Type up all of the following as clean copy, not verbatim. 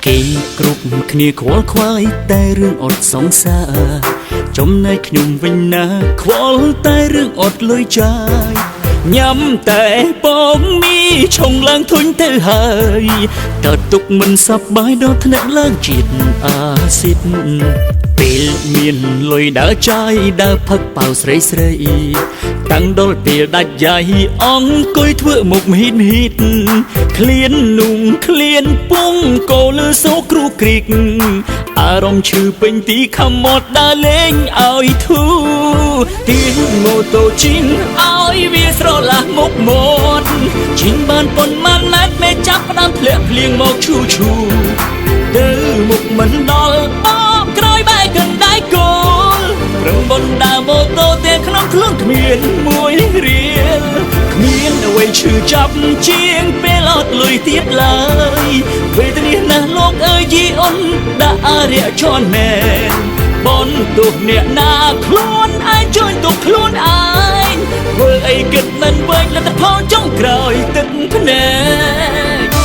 គេគ្រប់គ្នាខ្វល់ខ្វាយតែរឿងអត់សង្សារចំណែកខ្ញុំវិញណាខ្វល់តែរឿងអត់លុយចាយញ៉ាំតែពងមីឆុងឡើងធុញទៅហើយតើទុកមិនសប្បាយដល់ថ្នាក់ឡើងជាតិអាស៊ីតពេលមានលុយដើរចាយដើរផឹកប៉ៅស្រីស្រីតាំងដល់ពេលដាច់យាយអង្គុយធ្វើមុខហ៊ីតឃ្លាននុងឃ្លានពងកោលើសោគ្រូគ្រីកអារម្មណ៍ឈឺពេញទីខំមាត់ដើរលេងឲ្យធូទៀងម៉ូតូជីងឲ្យវាស្រឡះមុខមាត់ជីងបានប៉ុន្មានម៉ែត្រមេចាប់ផ្ដើមធ្លាក់ភ្លៀងមកឈូទៅមុខមិនដល់បបក្រោយបែកកណ្ដាលគោលប្រឹងបណ្ដាម៉ូតូតែក្នុងខ្លួនគ្មានមួយរៀលគ្មានអ្វីឈឺចាប់ជាងពេលអត់លុយទៀតឡើយវេទនាណាស់លោកអើយយីអូនដាក់អារៈជន់មែនបនទោះអ្នកណាខ្លួនឯងជួយទុកខ្លួនឯងធ្វើអីគិតមិនវិញលទ្ធផលចុងក្រោយទឹកភ្នែក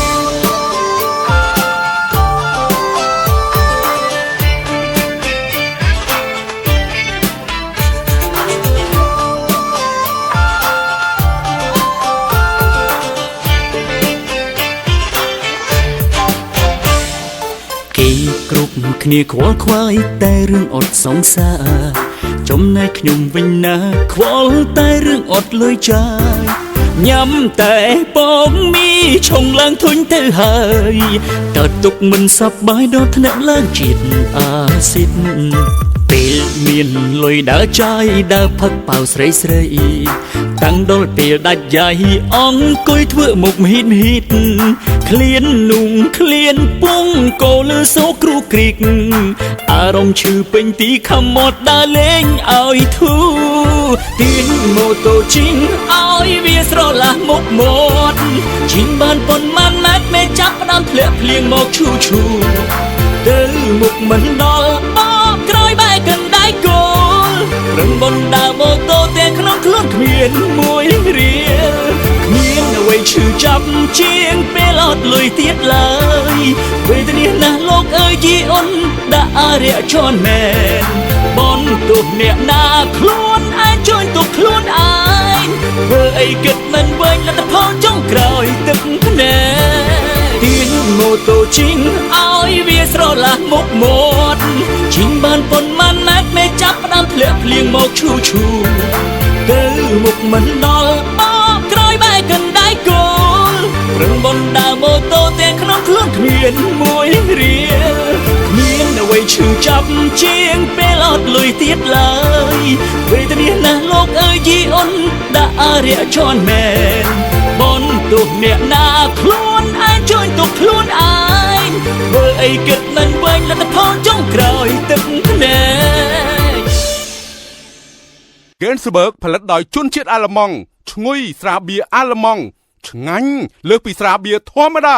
គេគ្រប់គ្នាខ្វល់ខ្វាយតែរឿងអត់សង្សារចំណែកខ្ញុំវិញណាខ្វល់តែរឿងអត់លុយចាយញ៉ាំតែពងមីឆុងឡើងធុញទៅហើយតើទុកមិនសប្បាយដល់ថ្នាក់ឡើងជាតិអាស៊ីតពេលមានលុយដើរចាយដើរផឹកប៉ៅស្រីស្រីតាំងដល់ពេលដាច់យាយអង្គុយធ្វើមុខហ៊ីតឃ្លាននុងឃ្លានពងកោលើសោគ្រូគ្រីកអារម្មណ៍ឈឺពេញទីខំមាត់ដើរលេងឲ្យធូទៀងម៉ូតូជីងឲ្យវាស្រឡះមុខមាត់ជីងបានប៉ុន្មានម៉ែត្រមេចាប់ផ្ដើមធ្លាក់ភ្លៀងមកឈូទៅមុខមិនដល់បបក្រោយបែកកណ្ដាលគោលប្រឹងបណ្ដាម៉ូតូតែក្នុងខ្លួនគ្មានមួយរៀលគ្មានអ្វីឈឺចាប់ជាងពេលអត់លុយទៀតឡើយវេទនាណាស់លោកអើយយីអូនដាក់អារៈជន់មែនបនទោះអ្នកណាខ្លួនឯងជួយទុកខ្លួនឯងធ្វើអីគិតមិនវិញលទ្ធផលចុងក្រោយទឹកភ្នែកទៀងម៉ូតូជីងឲ្យវាស្រឡះមុខមាត់ជីងបានប៉ុន្មានម៉ែត្រមេចាប់ផ្ដើមធ្លាក់ភ្លៀងមកឈូទៅមុខមិនដល់បបក្រោយបែកកណ្ដាលគោលប្រឹងបណ្ដាម៉ូតូតែក្នុងខ្លួនគ្មានមួយរៀលគ្មានអ្វីឈឺចាប់ជាងពេលអត់លុយទៀតឡើយវេទនាណាស់លោកអើយយីអូនដាក់អារៈជន់មែនបនទោះអ្នកណាខ្លួនឯងជួយទុកខ្លួនឯងធ្វើអីគិតមិនវិញលទ្ធផលចុងក្រោយទឹកភ្នែក Gensberg ផលិតដោយជនជាតិអាល្លឺម៉ង់ឈ្ងុយស្រាបៀរអាល្លឺម៉ង់ឆ្ងាញ់លើសពីស្រាបៀរធម្មតា